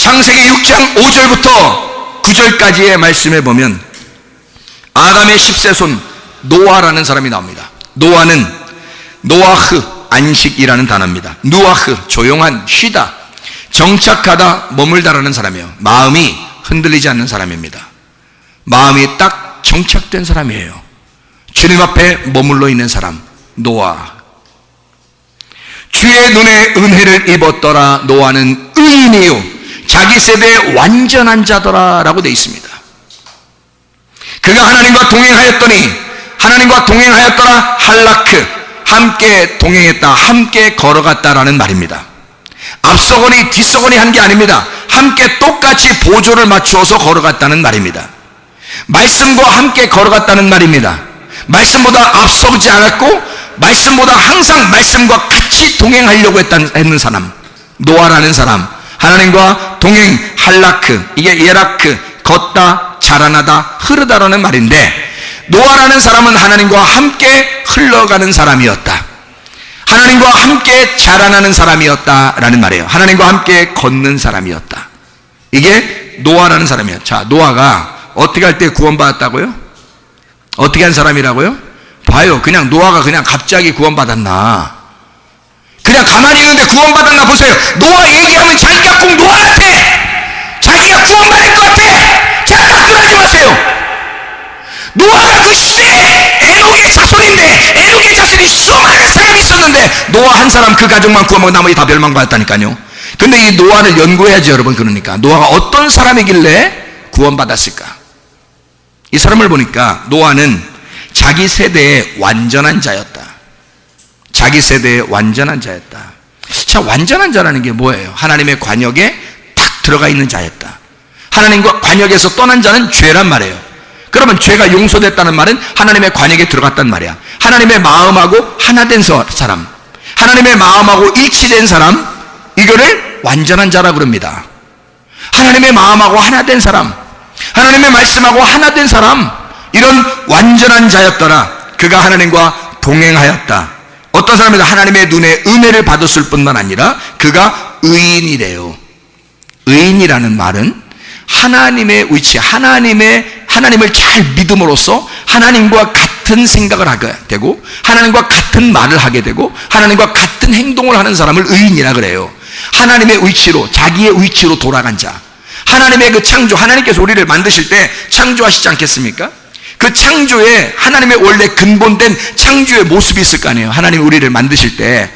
창세기 6장 5절부터 9절까지의 말씀에 보면 아담의 10세손 노아라는 사람이 나옵니다. 노아는 노아흐, 안식이라는 단어입니다. 누아흐, 조용한, 쉬다, 정착하다, 머물다라는 사람이에요. 마음이 흔들리지 않는 사람입니다. 마음이 딱 정착된 사람이에요. 주님 앞에 머물러 있는 사람, 노아. 주의 눈에 은혜를 입었더라. 노아는 의인이요 자기 세대의 완전한 자더라 라고 되어 있습니다. 그가 하나님과 동행하였더니 하나님과 동행하였더라. 할라크, 함께 동행했다, 함께 걸어갔다라는 말입니다. 앞서거니 뒤서거니 한 게 아닙니다. 함께 똑같이 보조를 맞추어서 걸어갔다는 말입니다. 말씀과 함께 걸어갔다는 말입니다. 말씀보다 앞서지 않았고 말씀보다 항상 말씀과 같이 동행하려고 했는 사람, 노아라는 사람. 하나님과 동행, 할라크, 이게 예라크, 걷다, 자라나다, 흐르다라는 말인데, 노아라는 사람은 하나님과 함께 흘러가는 사람이었다. 하나님과 함께 자라나는 사람이었다라는 말이에요. 하나님과 함께 걷는 사람이었다. 이게 노아라는 사람이에요. 자, 노아가 어떻게 할 때 구원받았다고요? 어떻게 한 사람이라고요? 봐요. 그냥 노아가 그냥 갑자기 구원받았나? 그냥 가만히 있는데 구원받았나 보세요. 노아 얘기하면 자기가 꼭 노아 같아. 자기가 구원받을 것 같아. 자, 답변하지 마세요. 노아가 그 시대에 에녹의 자손인데, 에녹의 자손이 수많은 사람이 있었는데 노아 한 사람 그 가족만 구원받고 나머지 다 멸망받았다니까요. 근데 이 노아를 연구해야지 여러분. 그러니까 노아가 어떤 사람이길래 구원받았을까? 이 사람을 보니까 노아는 자기 세대의 완전한 자였다. 자기 세대의 완전한 자였다. 자, 완전한 자라는 게 뭐예요? 하나님의 관역에 탁 들어가 있는 자였다. 하나님과 관역에서 떠난 자는 죄란 말이에요. 그러면 죄가 용서됐다는 말은 하나님의 관역에 들어갔단 말이야. 하나님의 마음하고 하나 된 사람, 하나님의 마음하고 일치된 사람, 이거를 완전한 자라 그럽니다. 하나님의 마음하고 하나 된 사람, 하나님의 말씀하고 하나 된 사람, 이런 완전한 자였더라. 그가 하나님과 동행하였다. 어떤 사람은 하나님의 눈에 은혜를 받았을 뿐만 아니라 그가 의인이래요. 의인이라는 말은 하나님의 위치, 하나님을 잘 믿음으로써 하나님과 같은 생각을 하게 되고 하나님과 같은 말을 하게 되고 하나님과 같은 행동을 하는 사람을 의인이라 그래요. 하나님의 위치로, 자기의 위치로 돌아간 자. 하나님의 그 창조, 하나님께서 우리를 만드실 때 창조하시지 않겠습니까? 그 창조에 하나님의 원래 근본된 창조의 모습이 있을 거 아니에요. 하나님이 우리를 만드실 때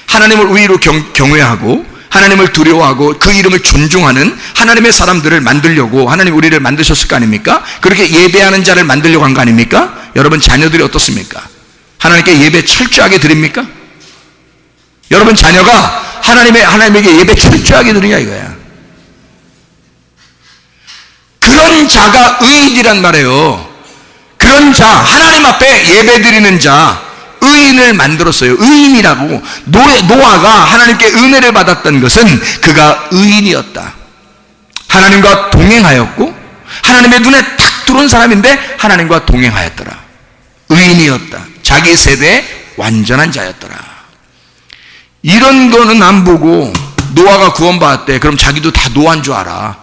하나님을 의로 경외하고 하나님을 두려워하고 그 이름을 존중하는 하나님의 사람들을 만들려고 하나님 우리를 만드셨을 거 아닙니까? 그렇게 예배하는 자를 만들려고 한 거 아닙니까? 여러분 자녀들이 어떻습니까? 하나님께 예배 철저하게 드립니까? 여러분 자녀가 하나님에게 예배 철저하게 드리냐 이거야. 그런 자가 의인이란 말이에요. 그런 자, 하나님 앞에 예배 드리는 자, 의인을 만들었어요. 의인이라고. 노아가 하나님께 은혜를 받았던 것은 그가 의인이었다. 하나님과 동행하였고 하나님의 눈에 탁 들어온 사람인데 하나님과 동행하였더라. 의인이었다. 자기 세대의 완전한 자였더라. 이런 거는 안 보고 노아가 구원받았대. 그럼 자기도 다 노아인 줄 알아.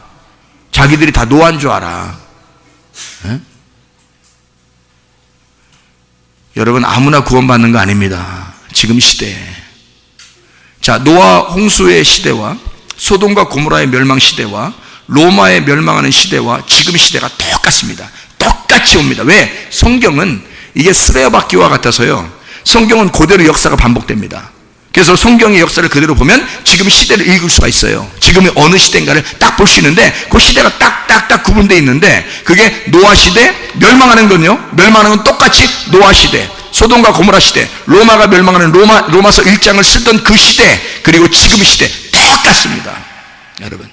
자기들이 다 노아인 줄 알아. 에? 여러분 아무나 구원받는 거 아닙니다. 지금 시대에. 자, 노아 홍수의 시대와 소돔과 고모라의 멸망 시대와 로마의 멸망하는 시대와 지금 시대가 똑같습니다. 똑같이 옵니다. 왜? 성경은 이게 쓰레기바퀴와 같아서요. 성경은 그대로 역사가 반복됩니다. 그래서 성경의 역사를 그대로 보면 지금 시대를 읽을 수가 있어요. 지금이 어느 시대인가를 딱 볼 수 있는데 그 시대가 딱딱딱 구분되어 있는데 그게 노아 시대, 멸망하는 건요. 멸망하는 건 똑같이 노아 시대, 소돔과 고모라 시대, 로마가 멸망하는 로마서 1장을 쓰던 그 시대, 그리고 지금 시대 똑같습니다. 여러분.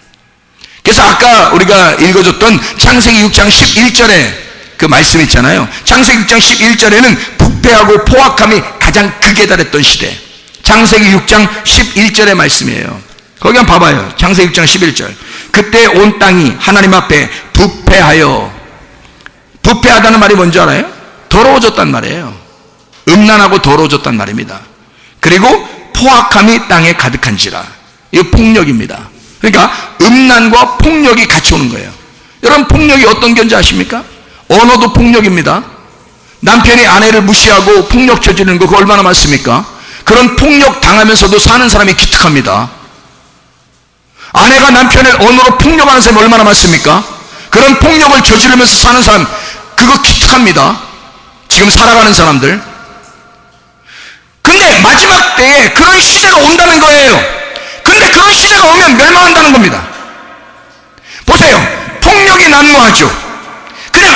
그래서 아까 우리가 읽어줬던 창세기 6장 11절에 그 말씀 있잖아요. 창세기 6장 11절에는 부패하고 포악함이 가장 극에 달했던 시대. 창세기 6장 11절의 말씀이에요. 거기 한번 봐봐요. 창세기 6장 11절. 그때 온 땅이 하나님 앞에 부패하다는 말이 뭔지 알아요? 더러워졌단 말이에요. 음란하고 더러워졌단 말입니다. 그리고 포악함이 땅에 가득한지라. 이거 폭력입니다. 그러니까 음란과 폭력이 같이 오는 거예요. 여러분, 폭력이 어떤 건지 아십니까? 언어도 폭력입니다. 남편이 아내를 무시하고 폭력 저지르는 거 그거 얼마나 많습니까? 그런 폭력 당하면서도 사는 사람이 기특합니다. 아내가 남편을 언어로 폭력하는 사람이 얼마나 많습니까? 그런 폭력을 저지르면서 사는 사람 그거 기특합니다. 지금 살아가는 사람들. 근데 마지막 때에 그런 시대가 온다는 거예요. 근데 그런 시대가 오면 멸망한다는 겁니다. 보세요. 폭력이 난무하죠. 그냥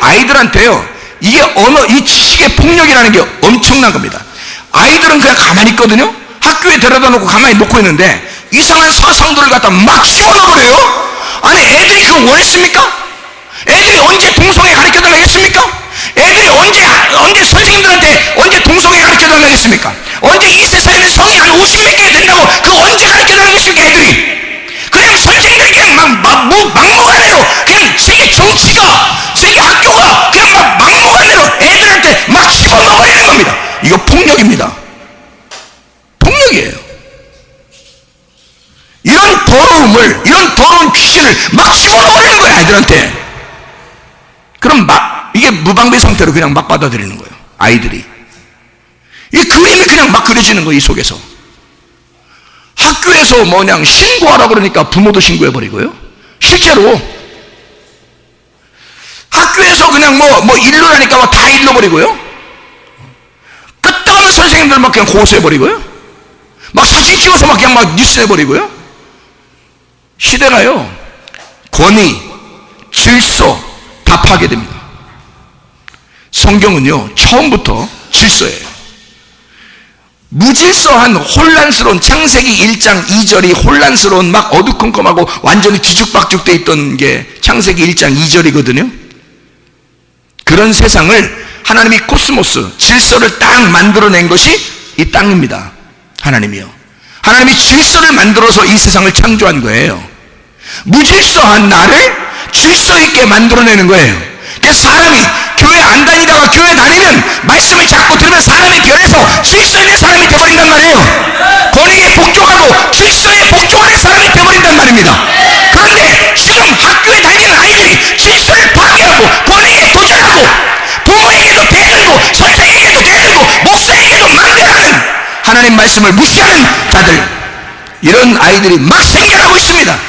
아이들한테요, 이게 이 지식의 폭력이라는 게 엄청난 겁니다. 아이들은 그냥 가만히 있거든요. 학교에 데려다 놓고 가만히 놓고 있는데 이상한 사상들을 갖다 막 집어넣어버려요. 아니, 애들이 그걸 원했습니까? 애들이 언제 동성애 가르쳐달라고 했습니까? 애들이 언제 선생님들한테 언제 동성애 가르쳐달라고 했습니까? 언제 이 세상에는 성이 한 50몇 개 된다고 그거 언제 가르쳐달라고 했습니까? 애들이 그냥 선생님들이 그냥 막무가내로 그냥 세계 정치가 세계 학교가 그냥 막무가내로 애들한테 막 집어넣어버리는 겁니다. 이거 폭력입니다. 폭력이에요. 이런 더러운 귀신을 막 집어넣어버리는 거야, 애들한테. 그럼 이게 무방비 상태로 그냥 막 받아들이는 거예요, 아이들이. 이 그림이 그냥 막 그려지는 거예요, 이 속에서. 학교에서 그냥 신고하라 그러니까 부모도 신고해버리고요. 실제로 학교에서 그냥 일러라니까 다 일러버리고요. 끝없는 선생님들 막 그냥 고소해버리고요. 막 사진 찍어서 막 그냥 막 뉴스 내버리고요. 시대가요, 권위, 질서 다 파괴됩니다. 성경은요, 처음부터 질서예요. 무질서한 혼란스러운 창세기 1장 2절이 혼란스러운 막 어두컴컴하고 완전히 뒤죽박죽 돼 있던 게 창세기 1장 2절이거든요. 그런 세상을 하나님이 코스모스, 질서를 딱 만들어낸 것이 이 땅입니다. 하나님이요. 하나님이 질서를 만들어서 이 세상을 창조한 거예요. 무질서한 나를 질서 있게 만들어내는 거예요. 그래서 사람이 교회 안 다니다가 교회 다니면 말씀을 자꾸 들으면 사람이 변해서 질서 있는 사람이 되어버린단 말이에요. 권위에 복종하고 질서에 복종하는 사람이 되어버린단 말입니다. 그런데 지금 학교에 다니는 아이들이 질서를 파괴하고 권위에 도전하고 부모에게도 대들고 선생에게도 대들고 목사에게도 막대하는 하나님 말씀을 무시하는 자들, 이런 아이들이 막 생겨나고 있습니다.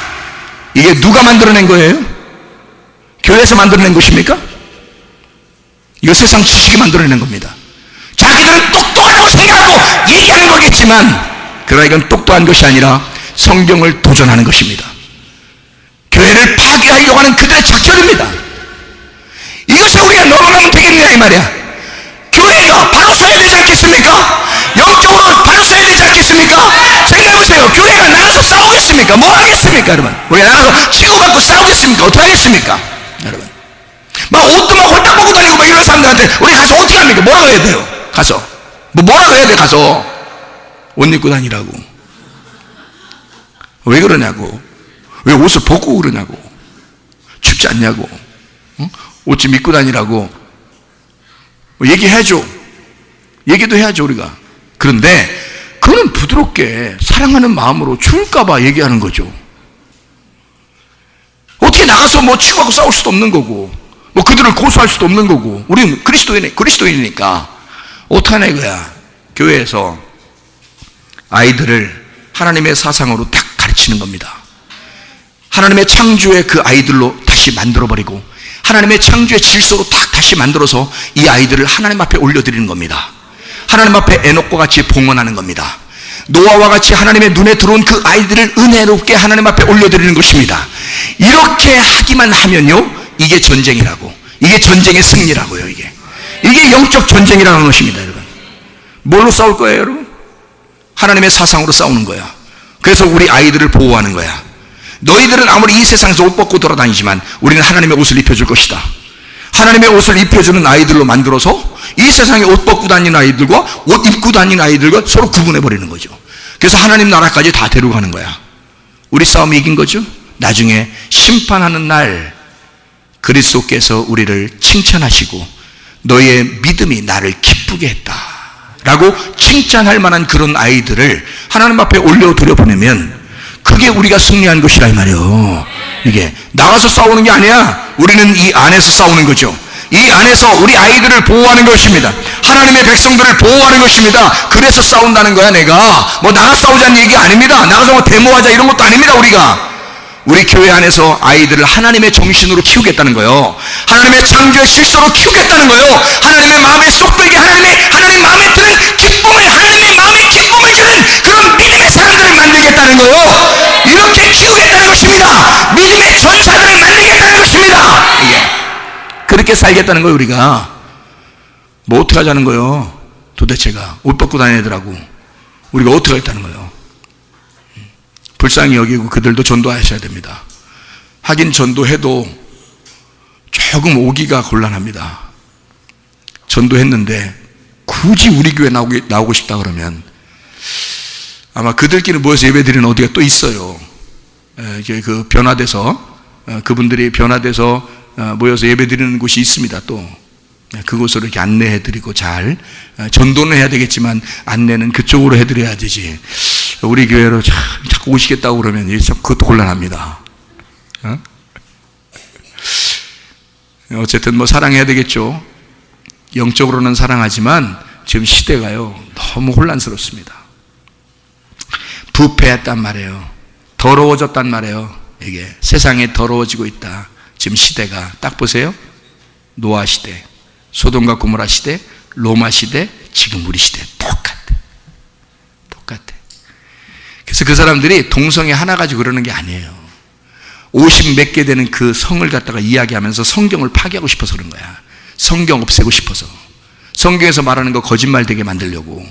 이게 누가 만들어낸 거예요? 교회에서 만들어낸 것입니까? 이거 세상 지식이 만들어낸 겁니다. 자기들은 똑똑하다고 생각하고 얘기하는 거겠지만, 그러나 이건 똑똑한 것이 아니라 성경을 도전하는 것입니다. 교회를 파괴하려고 하는 그들의 작전입니다. 이것을 우리가 넘어가면 되겠냐 이 말이야. 교회가 바로 서야 되지 않겠습니까? 영적으로 바로 서야 되지 않겠습니까? 생각해보세요. 교회가 나가서 싸우겠습니까? 뭐 하겠습니까, 여러분? 우리가 나가서 치고받고 싸우겠습니까? 어떻게 하겠습니까, 여러분? 막 옷도 막 홀딱 벗고 다니고 막 이런 사람들한테 우리 가서 어떻게 합니까? 뭐라고 해야 돼요? 가서 뭐라고 해야 돼? 가서 옷 입고 다니라고. 왜 그러냐고. 왜 옷을 벗고 그러냐고. 춥지 않냐고. 옷 좀 입고 다니라고 얘기해야죠. 얘기도 해야죠, 우리가. 그런데 그거는 부드럽게 사랑하는 마음으로 추울까봐 얘기하는 거죠. 어떻게 나가서 뭐 치고하고 싸울 수도 없는 거고, 뭐 그들을 고소할 수도 없는 거고, 우리는 그리스도인이니까 어떡하냐 이거야. 교회에서 아이들을 하나님의 사상으로 딱 가르치는 겁니다. 하나님의 창조의 그 아이들로 다시 만들어버리고 하나님의 창조의 질서로 딱 다시 만들어서 이 아이들을 하나님 앞에 올려드리는 겁니다. 하나님 앞에 에녹과 같이 봉헌하는 겁니다. 노아와 같이 하나님의 눈에 들어온 그 아이들을 은혜롭게 하나님 앞에 올려드리는 것입니다. 이렇게 하기만 하면요, 이게 전쟁이라고, 이게 전쟁의 승리라고요. 이게 영적 전쟁이라는 것입니다. 여러분, 뭘로 싸울 거예요, 여러분? 하나님의 사상으로 싸우는 거야. 그래서 우리 아이들을 보호하는 거야. 너희들은 아무리 이 세상에서 옷 벗고 돌아다니지만 우리는 하나님의 옷을 입혀줄 것이다. 하나님의 옷을 입혀주는 아이들로 만들어서 이 세상에 옷 벗고 다니는 아이들과 옷 입고 다니는 아이들과 서로 구분해버리는 거죠. 그래서 하나님 나라까지 다 데려가는 거야. 우리 싸움이 이긴 거죠. 나중에 심판하는 날 그리스도께서 우리를 칭찬하시고 너의 믿음이 나를 기쁘게 했다 라고 칭찬할 만한 그런 아이들을 하나님 앞에 올려드려 보내면 그게 우리가 승리한 것이라 이 말이에요. 이게 나가서 싸우는 게 아니야. 우리는 이 안에서 싸우는 거죠. 이 안에서 우리 아이들을 보호하는 것입니다. 하나님의 백성들을 보호하는 것입니다. 그래서 싸운다는 거야. 내가 뭐 나가 싸우자는 얘기 아닙니다. 나가서 뭐 데모하자 이런 것도 아닙니다. 우리 교회 안에서 아이들을 하나님의 정신으로 키우겠다는 거예요. 하나님의 창조의 질서로 키우겠다는 거예요. 하나님의 마음에 쏙들게 하나님 마음에 드는 기쁨을, 하나님의 마음에 기쁨을 주는 그런 믿음의 사람들을 만들겠다는 거예요. 이렇게 키우겠다는 것입니다. 믿음의 전사들을 만들겠다는 것입니다. 그렇게 살겠다는 거예요. 우리가 뭐 어떻게 하자는 거예요. 도대체가 옷 벗고 다니는 애들하고 우리가 어떻게 하겠다는 거예요. 불쌍히 여기고 그들도 전도하셔야 됩니다. 하긴 전도해도 조금 오기가 곤란합니다. 전도했는데 굳이 우리 교회 나오고 싶다 그러면 아마 그들끼리 모여서 예배드리는 어디가 또 있어요. 그 변화돼서 그분들이 변화돼서 모여서 예배드리는 곳이 있습니다. 또 그곳으로 이렇게 안내해드리고 잘 전도는 해야 되겠지만 안내는 그쪽으로 해드려야 되지. 우리 교회로 자꾸 오시겠다고 그러면 그것도 곤란합니다. 어쨌든 뭐 사랑해야 되겠죠. 영적으로는 사랑하지만 지금 시대가요 너무 혼란스럽습니다. 부패했단 말이에요. 더러워졌단 말이에요. 이게 세상에 더러워지고 있다. 지금 시대가 딱 보세요. 노아 시대, 소돔과 고모라 시대, 로마 시대, 지금 우리 시대 똑같아. 그래서 그 사람들이 동성애 하나 가지고 그러는 게 아니에요. 50 몇 개 되는 그 성을 갖다가 이야기하면서 성경을 파괴하고 싶어서 그런 거야. 성경 없애고 싶어서. 성경에서 말하는 거 거짓말 되게 만들려고.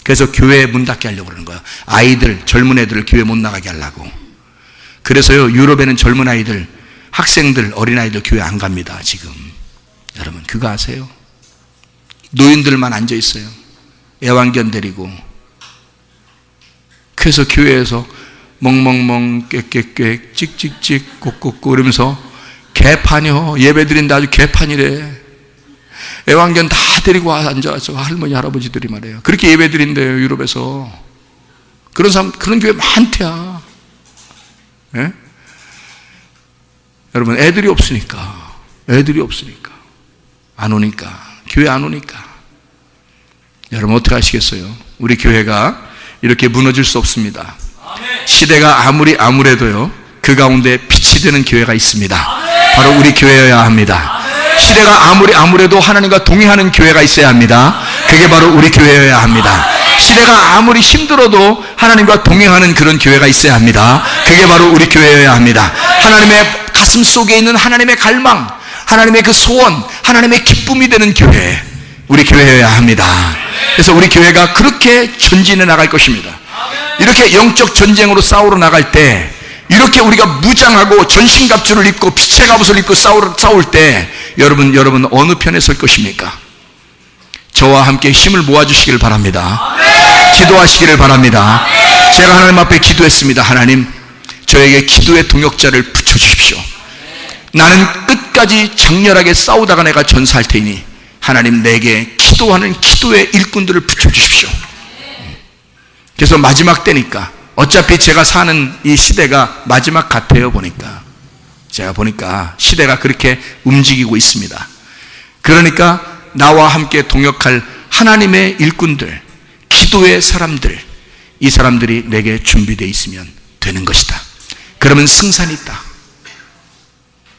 그래서 교회 문 닫게 하려고 그러는 거야. 아이들, 젊은 애들을 교회 못 나가게 하려고. 그래서요 유럽에는 젊은 아이들, 학생들, 어린아이들 교회 안 갑니다. 지금 여러분 그거 아세요? 노인들만 앉아 있어요. 애완견 데리고. 그래서 교회에서 멍멍멍 꽥꽥꽥 찍찍찍 꼭꼭꼭 이러면서 개판이요. 예배드린다 아주 개판이래. 애완견 다 데리고 와 앉아서 할머니 할아버지들이 말해요. 그렇게 예배드린대요. 유럽에서. 그런 사람, 그런 교회 많대요. 예? 여러분 애들이 없으니까 안 오니까 교회 안 오니까 여러분 어떻게 하시겠어요? 우리 교회가 이렇게 무너질 수 없습니다. 시대가 아무래도요 그 가운데 빛이 되는 교회가 있습니다. 바로 우리 교회여야 합니다. 시대가 아무래도 하나님과 동행하는 교회가 있어야 합니다. 그게 바로 우리 교회여야 합니다. 시대가 아무리 힘들어도 하나님과 동행하는 그런 교회가 있어야 합니다. 그게 바로 우리 교회여야 합니다. 하나님의 가슴 속에 있는 하나님의 갈망, 하나님의 그 소원, 하나님의 기쁨이 되는 교회, 우리 교회여야 합니다. 그래서 우리 교회가 그렇게 전진해 나갈 것입니다. 이렇게 영적 전쟁으로 싸우러 나갈 때, 이렇게 우리가 무장하고 전신갑주를 입고 빛의 갑옷을 입고 싸울 때 여러분 어느 편에 설 것입니까? 저와 함께 힘을 모아주시기를 바랍니다. 기도하시기를 바랍니다. 제가 하나님 앞에 기도했습니다. 하나님, 저에게 기도의 동역자를 붙여주십시오. 나는 끝까지 장렬하게 싸우다가 내가 전사할 테니 하나님 내게 기도하는 기도의 일꾼들을 붙여주십시오. 그래서 마지막 때니까 어차피 제가 사는 이 시대가 마지막 같아요. 제가 보니까 시대가 그렇게 움직이고 있습니다. 그러니까 나와 함께 동역할 하나님의 일꾼들, 기도의 사람들, 이 사람들이 내게 준비되어 있으면 되는 것이다. 그러면 승산이 있다.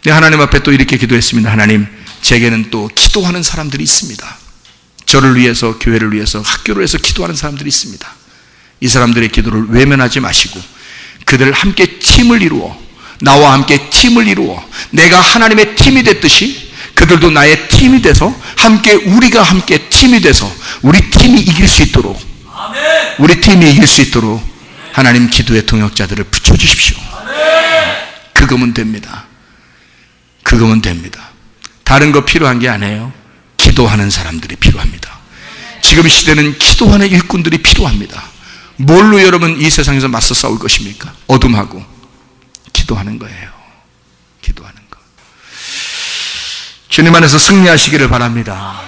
하나님 앞에 또 이렇게 기도했습니다. 하나님, 제게는 또 기도하는 사람들이 있습니다. 저를 위해서, 교회를 위해서, 학교를 위해서 기도하는 사람들이 있습니다. 이 사람들의 기도를 외면하지 마시고 그들 함께 팀을 이루어, 나와 함께 팀을 이루어 내가 하나님의 팀이 됐듯이 그들도 나의 팀이 돼서 우리가 함께 팀이 돼서 우리 팀이 이길 수 있도록, 우리 팀이 이길 수 있도록 하나님 기도의 동역자들을 붙여주십시오. 그거면 됩니다. 다른 거 필요한 게 아니에요. 기도하는 사람들이 필요합니다. 지금 시대는 기도하는 일꾼들이 필요합니다. 뭘로 여러분 이 세상에서 맞서 싸울 것입니까? 어둠하고 기도하는 거예요. 기도하는 거. 주님 안에서 승리하시기를 바랍니다.